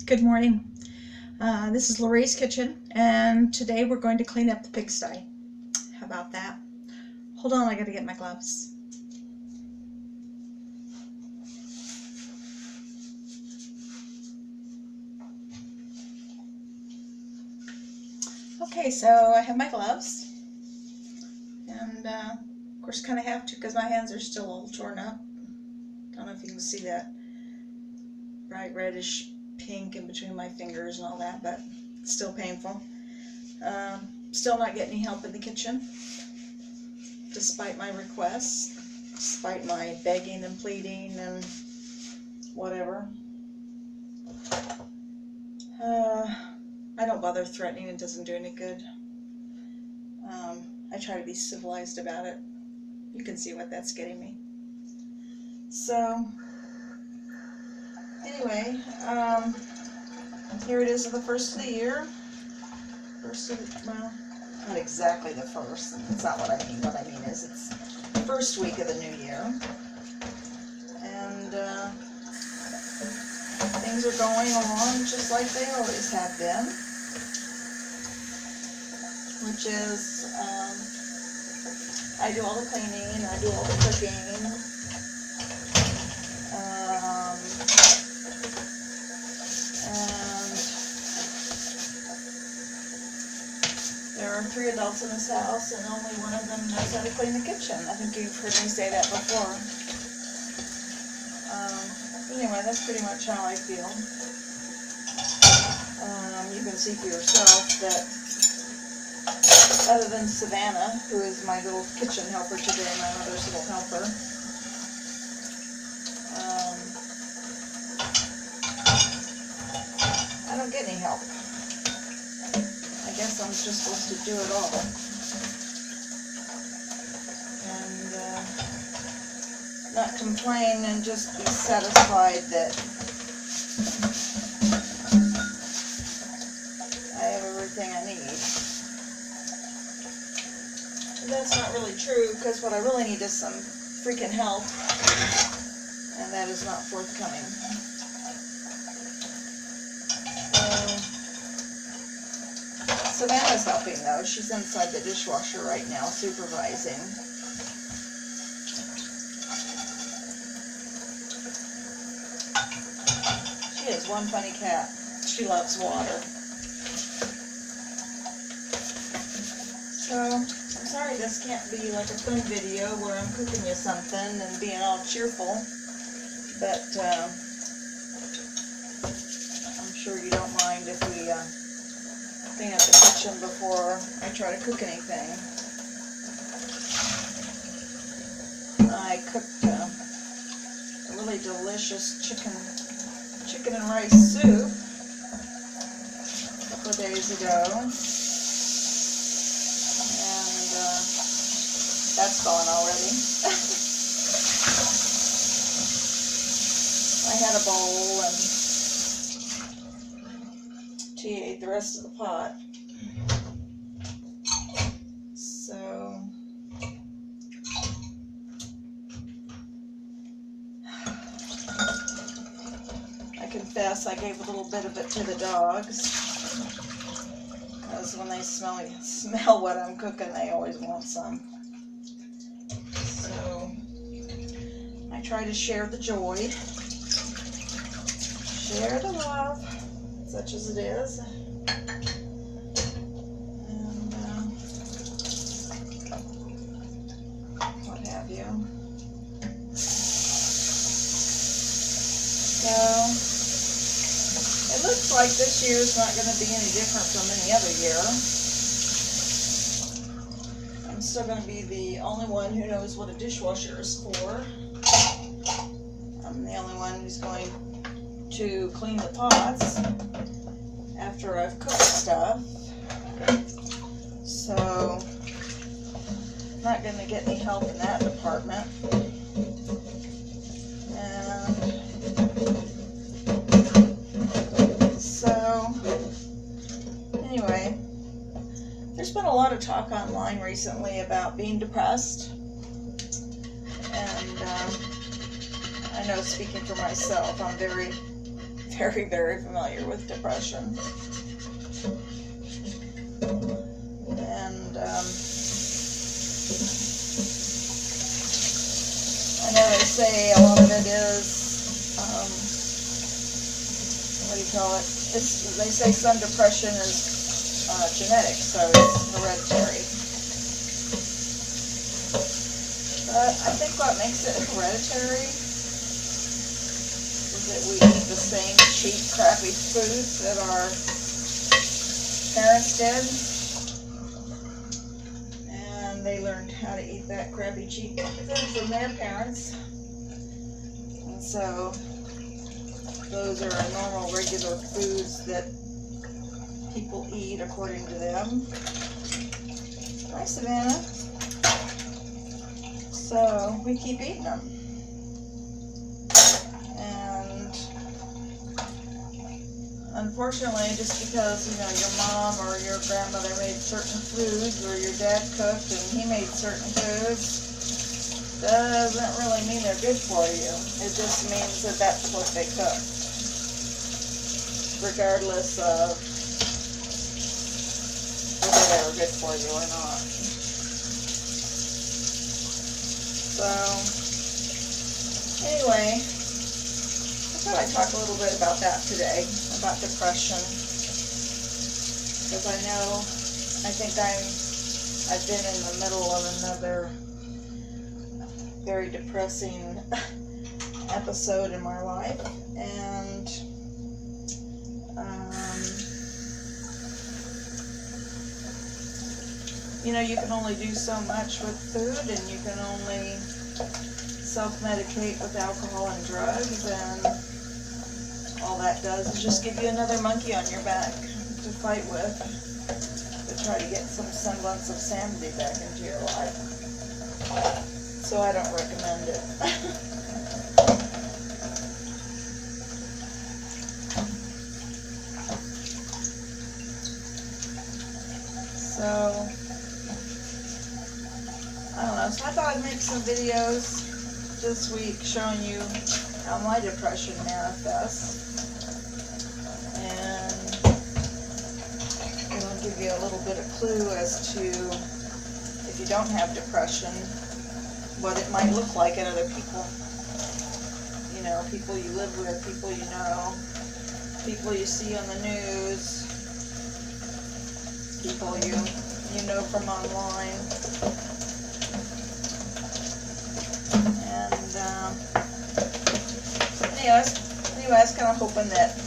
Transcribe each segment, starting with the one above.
Good morning. This is Laree's kitchen, and today we're going to clean up the pigsty. How about that? Hold on, I gotta get my gloves. Okay, so I have my gloves, and of course kind of have to because my hands are still all torn up. Don't know if you can see that bright reddish pink in between my fingers and all that, but it's still painful. Still not getting any help in the kitchen, despite my requests, despite my begging and pleading and whatever. I don't bother threatening, it doesn't do any good. I try to be civilized about it. You can see what that's getting me. So, anyway, here it is at the first of the year. Well, not exactly the first. That's not what I mean. What I mean is it's the first week of the new year. And things are going along just like they always have been. Which is, I do all the cleaning, I do all the cooking. There are 3 adults in this house, and only one of them knows how to clean the kitchen. I think you've heard me say that before. Anyway, that's pretty much how I feel. You can see for yourself that other than Savannah, who is my little kitchen helper today, my mother's little helper, I don't get any help. I guess I'm just supposed to do it all. And not complain and just be satisfied that I have everything I need. But that's not really true, because what I really need is some freaking help, and that is not forthcoming. Savannah's helping though. She's inside the dishwasher right now, supervising. She is one funny cat. She loves water. So, I'm sorry this can't be like a fun video where I'm cooking you something and being all cheerful, but I'm sure you don't mind if we clean up the kitchen before I try to cook anything. I cooked a really delicious chicken and rice soup a couple of days ago, and that's gone already. I had a bowl and she ate the rest of the pot. So I confess I gave a little bit of it to the dogs, because when they smell what I'm cooking, they always want some. So I try to share the joy, share the love, such as it is, and what have you. So it looks like this year is not going to be any different from any other year. I'm still going to be the only one who knows what a dishwasher is for. I'm the only one who's going to clean the pots after I've cooked stuff, so I'm not going to get any help in that department. And so anyway, there's been a lot of talk online recently about being depressed, and I know, speaking for myself, I'm very very, very familiar with depression. And I know they say a lot of it is, what do you call it? They say some depression is genetic, so it's hereditary. But I think what makes it hereditary is that we eat the same cheap, crappy foods that our parents did. And they learned how to eat that crappy, cheap food from their parents. And so those are normal, regular foods that people eat according to them. Hi, Savannah. So we keep eating them. And unfortunately, just because, you know, your mom or your grandmother made certain foods, or your dad cooked and he made certain foods, doesn't really mean they're good for you. It just means that that's what they cook, regardless of whether they were good for you or not. So, anyway, I thought I'd talk a little bit about that today, about depression, because I think I've been in the middle of another very depressing episode in my life, and you know, you can only do so much with food, and you can only self-medicate with alcohol and drugs, and all that does is just give you another monkey on your back to fight with, to try to get some semblance of sanity back into your life. So I don't recommend it. So I don't know, so I thought I'd make some videos this week showing you how my depression manifests, and it'll give you a little bit of clue as to, if you don't have depression, what it might look like in other people. You know, people you live with, people you know, people you see on the news, people you know from online. Anyway, I was kind of hoping that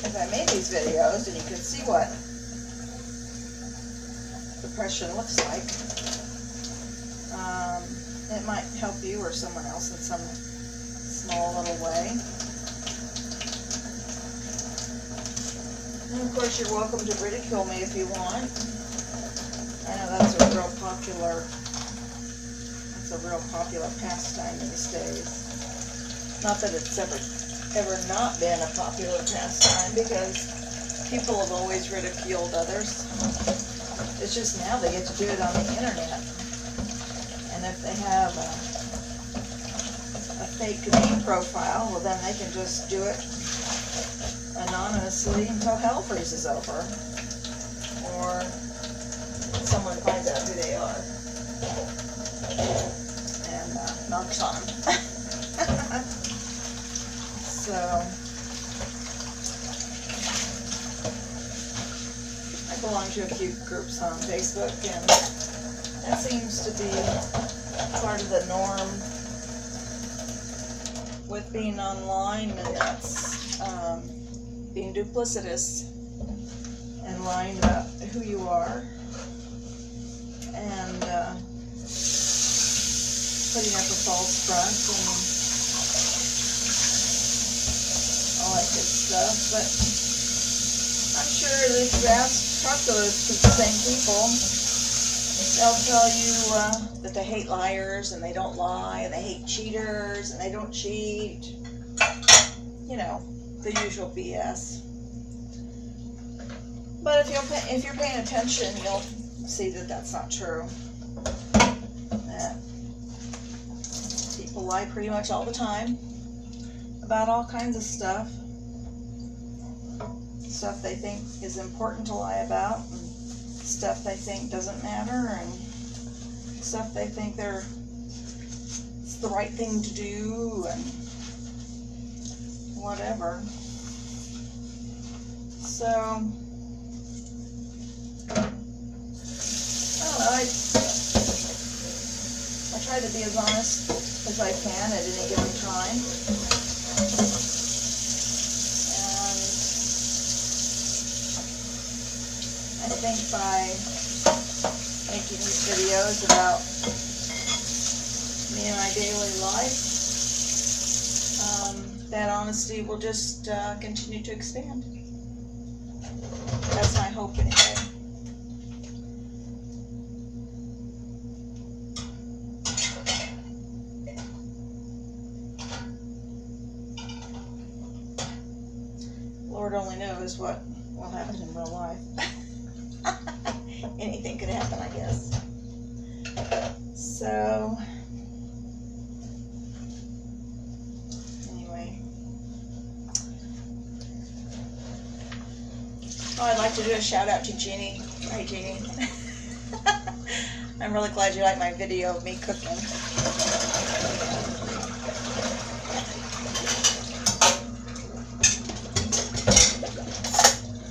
if I made these videos and you could see what depression looks like, it might help you or someone else in some small little way. And of course, you're welcome to ridicule me if you want. I know that's a real popular pastime these days. Not that it's ever not been a popular pastime, because people have always ridiculed others. It's just now they get to do it on the internet. And if they have a fake name profile, well, then they can just do it anonymously until hell freezes over, or someone finds out who they are and knocks on them. So I belong to a few groups on Facebook, and that seems to be part of the norm with being online, and that's being duplicitous and lying about who you are, and putting up a false front and all that good stuff. But I'm sure that if you talk to those same people, they'll tell you that they hate liars and they don't lie, and they hate cheaters and they don't cheat. You know, the usual BS. But if you're paying attention, you'll see that that's not true. That people lie pretty much all the time about all kinds of stuff. stuff they think is important to lie about, and stuff they think doesn't matter, and stuff they think it's the right thing to do, and whatever. So, I don't know, I try to be as honest as I can at any given time. And I think by making these videos about me and my daily life, that honesty will just continue to expand. That's my hope anyway. Lord only knows what will happen in real life. Anything could happen, I guess. So, anyway. Oh, I'd like to do a shout out to Jeannie. Hi, Jeannie. I'm really glad you like my video of me cooking.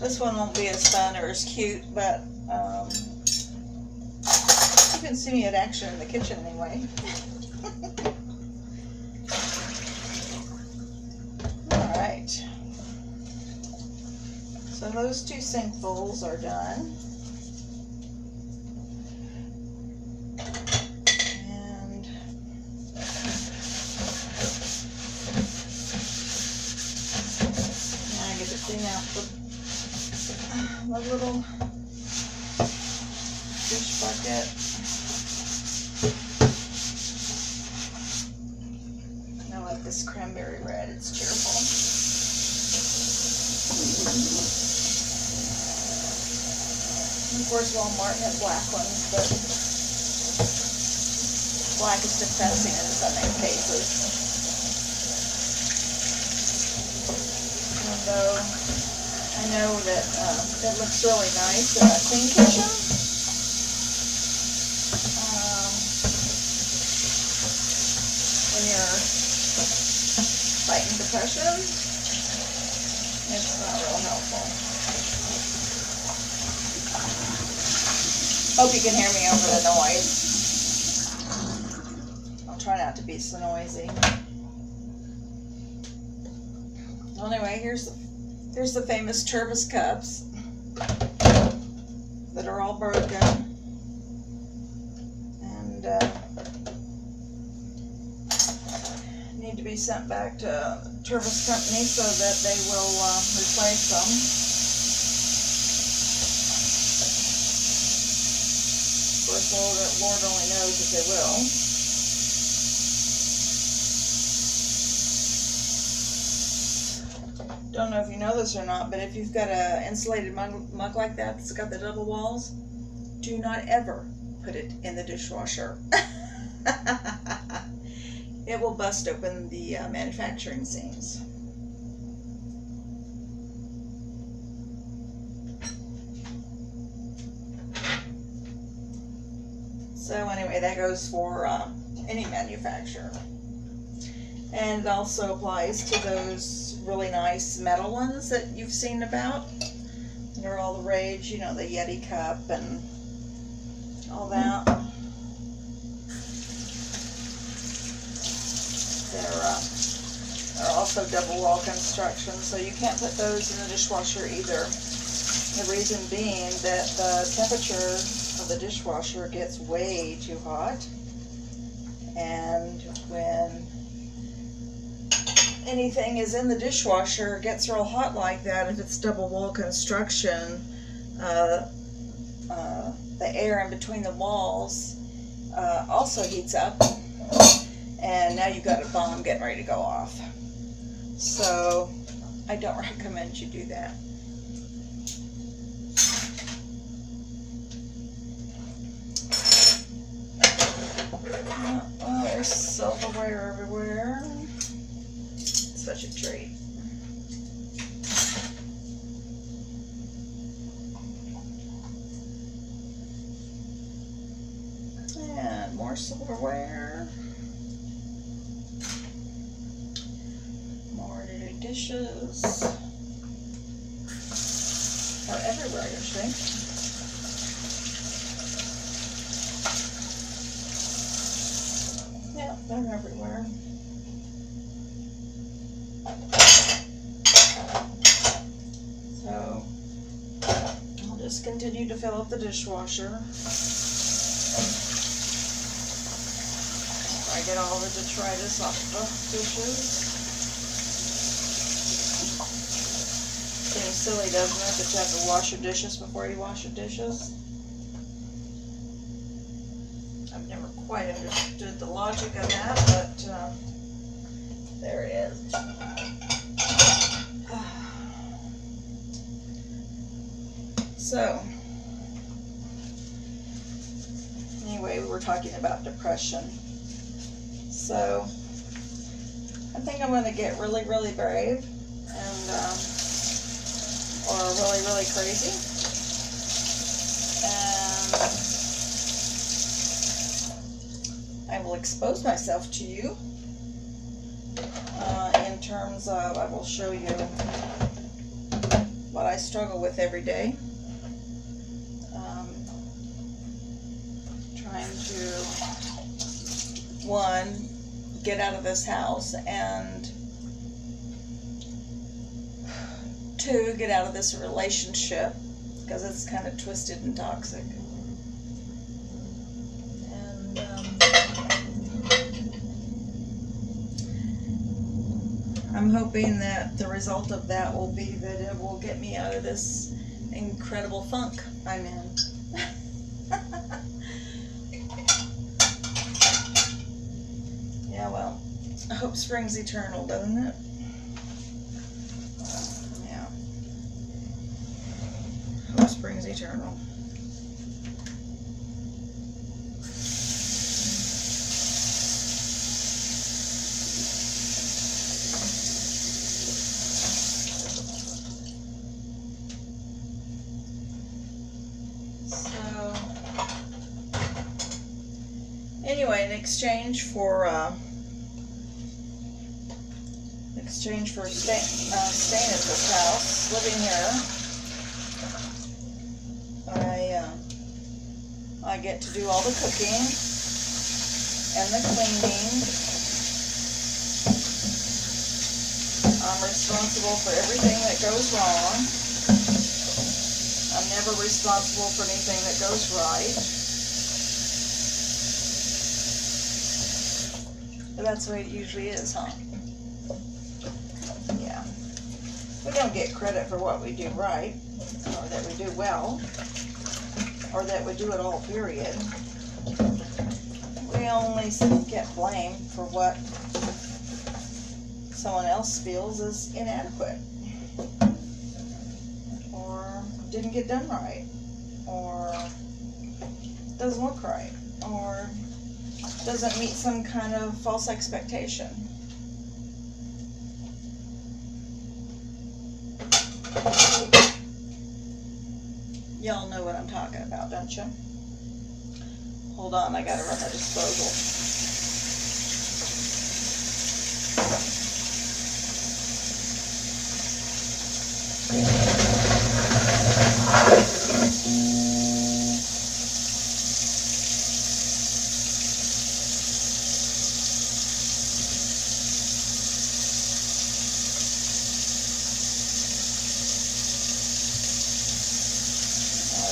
This one won't be as fun or as cute, but you can see me in action in the kitchen anyway. Alright. So those two sink bowls are done. And now I get to clean out the little dish bucket. I like this cranberry red, it's cheerful. And of course Walmart has black ones, but black is depressing in some cases. Although I know that it looks really nice in a clean kitchen. When you're fighting depression, it's not real helpful. Hope you can hear me over the noise. I'll try not to be so noisy. Well, anyway, here's the famous Tervis cups that are all broken, and need to be sent back to Tervis company so that they will replace them. Of course, Lord only knows if they will. Don't know if you know this or not, but if you've got an insulated mug like that that's got the double walls, do not ever put it in the dishwasher. It will bust open the manufacturing seams. So anyway, that goes for any manufacturer. And it also applies to those really nice metal ones that you've seen about. They're all the rage, you know, the Yeti cup and all that. They're also double wall construction, so you can't put those in the dishwasher either. The reason being that the temperature of the dishwasher gets way too hot, and when anything is in the dishwasher, it gets real hot like that. If it's double wall construction, the air in between the walls also heats up, and now you've got a bomb getting ready to go off. So I don't recommend you do that. Oh, there's silverware everywhere. Such a treat. silverware. More new dishes. Are everywhere, I think. Yeah, they're everywhere. So I'll just continue to fill up the dishwasher. I get all the detritus off the dishes. Seems silly, doesn't it, that you have to wash your dishes before you wash your dishes? I've never quite understood the logic of that, but there it is. So, anyway, we were talking about depression. So, I think I'm going to get really, really brave and, or really, really crazy. And I will expose myself to you in terms of, I will show you what I struggle with every day. Trying to, one, get out of this house, and two, get out of this relationship because it's kind of twisted and toxic. And I'm hoping that the result of that will be that it will get me out of this incredible funk I'm in. Yeah, well, I hope spring's eternal, doesn't it? Yeah. Hope spring's eternal. So, anyway, in exchange for staying at this house, living here, I get to do all the cooking and the cleaning. I'm responsible for everything that goes wrong. I'm never responsible for anything that goes right. But that's the way it usually is, huh? Yeah. We don't get credit for what we do right, or that we do well, or that we do it all, period. We only get blamed for what someone else feels is inadequate, or didn't get done right, or doesn't look right, or doesn't meet some kind of false expectation. Y'all know what I'm talking about, don't you? Hold on, I gotta run the disposal.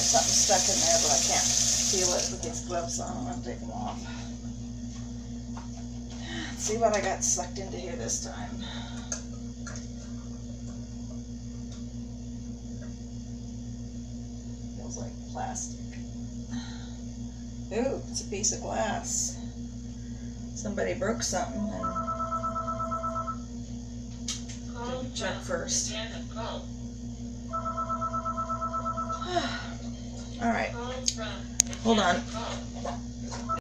Something stuck in there, but I can't feel it with these gloves on. I'm going to take them off. Let's see what I got sucked into here this time. Feels like plastic. Ooh, it's a piece of glass. Somebody broke something. And check first. Alright, hold on.